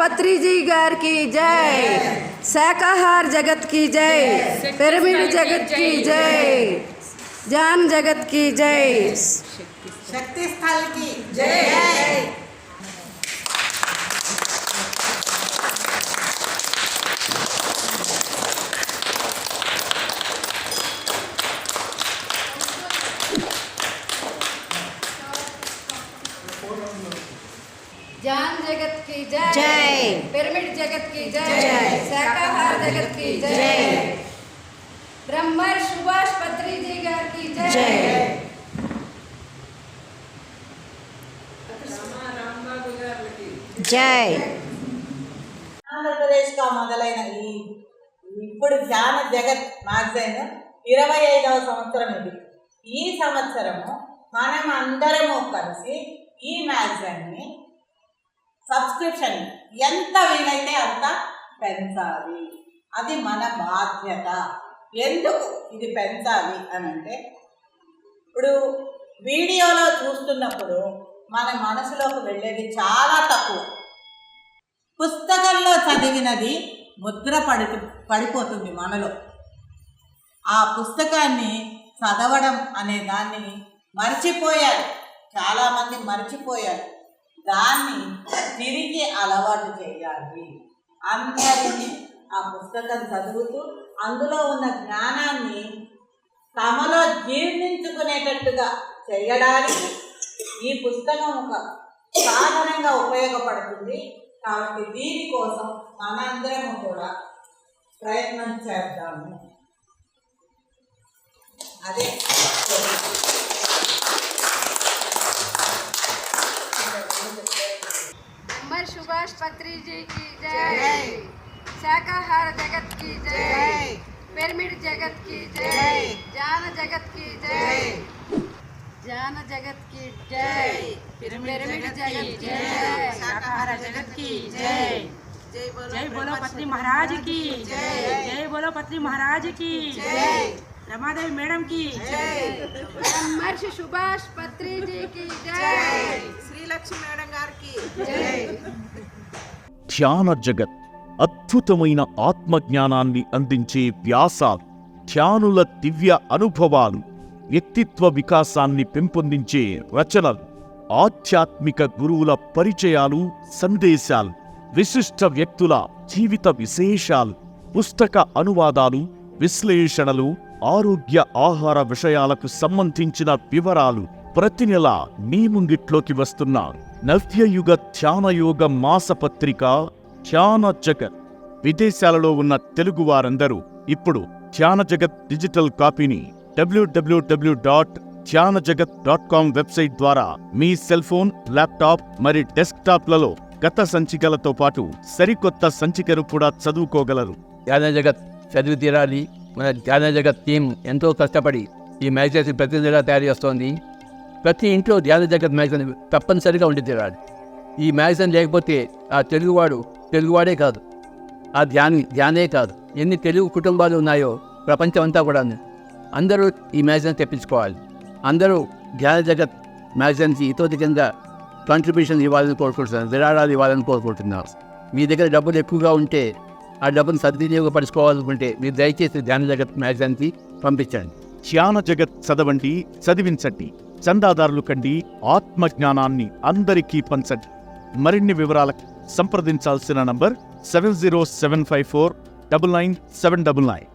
पत्री जी गार की जय, शाकाहार जगत की जय, पिरामिड जगत की जय, जान जगत की जय, शक्ति स्थल की जय। जान जगत की जय, पिरामिड जगत की जय, शाकाहार जगत की जय, ब्रह्मर सुभाष पत्री जी गार की जय। జై. ఆంధ్రప్రదేశ్గా మొదలైన ఇప్పుడు ధ్యాన జగత్ మ్యాగజైన్ 25వ సంవత్సరం ఇది. ఈ సంవత్సరము మనం అందరము కలిసి ఈ మ్యాగజైన్ని సబ్స్క్రిప్షన్ ఎంత వీలైతే అంత పెంచాలి. అది మన బాధ్యత. ఎందుకు ఇది పెంచాలి అని అంటే, ఇప్పుడు వీడియోలో చూస్తున్నప్పుడు మన మనసులోకి వెళ్ళేది చాలా తక్కువ. పుస్తకంలో చదివినది ముద్ర పడిపోతుంది మనలో. ఆ పుస్తకాన్ని చదవడం అనే దాన్ని మర్చిపోయారు, చాలామంది మర్చిపోయారు. దాన్ని తిరిగి అలవాటు చేయాలి. అందరినీ ఆ పుస్తకం చదువుతూ అందులో ఉన్న జ్ఞానాన్ని తమలో జీర్ణించుకునేటట్టుగా చేయడానికి ఈ పుస్తకం ఒక సాధనంగా ఉపయోగపడుతుంది. కాబట్టి దీనికోసం మనందరం కూడా ప్రయత్నం చేద్దాము. అదే ब्रह्मर सुभाष पत्री जी की जय, शाकाहार जगत की जय, पिरामिड जगत की जय, जान जगत की जय, जान जगत की जय, पिरामिड जगत की जय, शाकाहार जगत की जय. जय बोलो पत्री महाराज की जय. जय बोलो पत्री महाराज की जय. रमादेवी मैडम की जय. ब्रह्मर सुभाष पत्री जी की जय, శ్రీలక్ష్మి మేడం గారికి జై. ధ్యాన జగత్ అద్భుతమైన ఆత్మజ్ఞానాన్ని అందించే వ్యాసాలు, ధ్యానుల దివ్య అనుభవాలు, వ్యక్తిత్వ వికాసాన్ని పెంపొందించే రచనలు, ఆధ్యాత్మిక గురువుల పరిచయాలు, సందేశాలు, విశిష్ట వ్యక్తుల జీవిత విశేషాలు, పుస్తక అనువాదాలు, విశ్లేషణలు, ఆరోగ్య ఆహార విషయాలకు సంబంధించిన వివరాలు ప్రతి నెల మీ ముంగిట్లోకి వస్తున్న నవ్యయుగ ధ్యానయోగ మాసపత్రిక ధ్యాన జగత్. విదేశాలలో ఉన్న తెలుగు వారందరూ ఇప్పుడు ధ్యాన జగత్ డిజిటల్ కాపీని www.dhyanajagath.com వెబ్సైట్ ద్వారా మీ సెల్ ఫోన్, ల్యాప్టాప్ మరియు డెస్క్టాప్లలో గత సంచికలతో పాటు సరికొత్త సంచికను కూడా చదువుకోగలరు. ధ్యాన జగత్ చదివి తీరాలి. మన ధ్యాన జగత్ టీం ఎంతో కష్టపడి ఈ మ్యాగజైన్ ప్రతి నెల తయారు చేస్తోంది. ప్రతి ఇంట్లో ధ్యాన జగత్ మ్యాగజైన్ తప్పనిసరిగా ఉండి తీరాలి. ఈ మ్యాగజైన్ లేకపోతే ఆ తెలుగువాడే కాదు, ఆ ధ్యానే కాదు, ఎన్ని తెలుగు కుటుంబాలు ఉన్నాయో ప్రపంచం అంతా కూడా అందరూ ఈ మ్యాగజైన్ తెప్పించుకోవాలి. అందరూ ధ్యాన జగత్ మ్యాగజైన్కి ఇతోధికంగా కాంట్రిబ్యూషన్ ఇవ్వాలని కోరుకుంటున్నారు, విరాళాలు ఇవ్వాలని కోరుకుంటున్నారు. మీ దగ్గర డబ్బులు ఎక్కువగా ఉంటే ఆ డబ్బును సద్వినియోగపరచుకోవాలనుకుంటే మీరు దయచేసి ధ్యాన జగత్ మ్యాగజైన్కి పంపించండి. ధ్యాన జగత్ చదవండి, చదివించండి, చందాదారులు కండి, ఆత్మజ్ఞానాన్ని అందరికీ పంచండి. మరిన్ని వివరాలకు సంప్రదించాల్సిన నంబర్ 7075499799.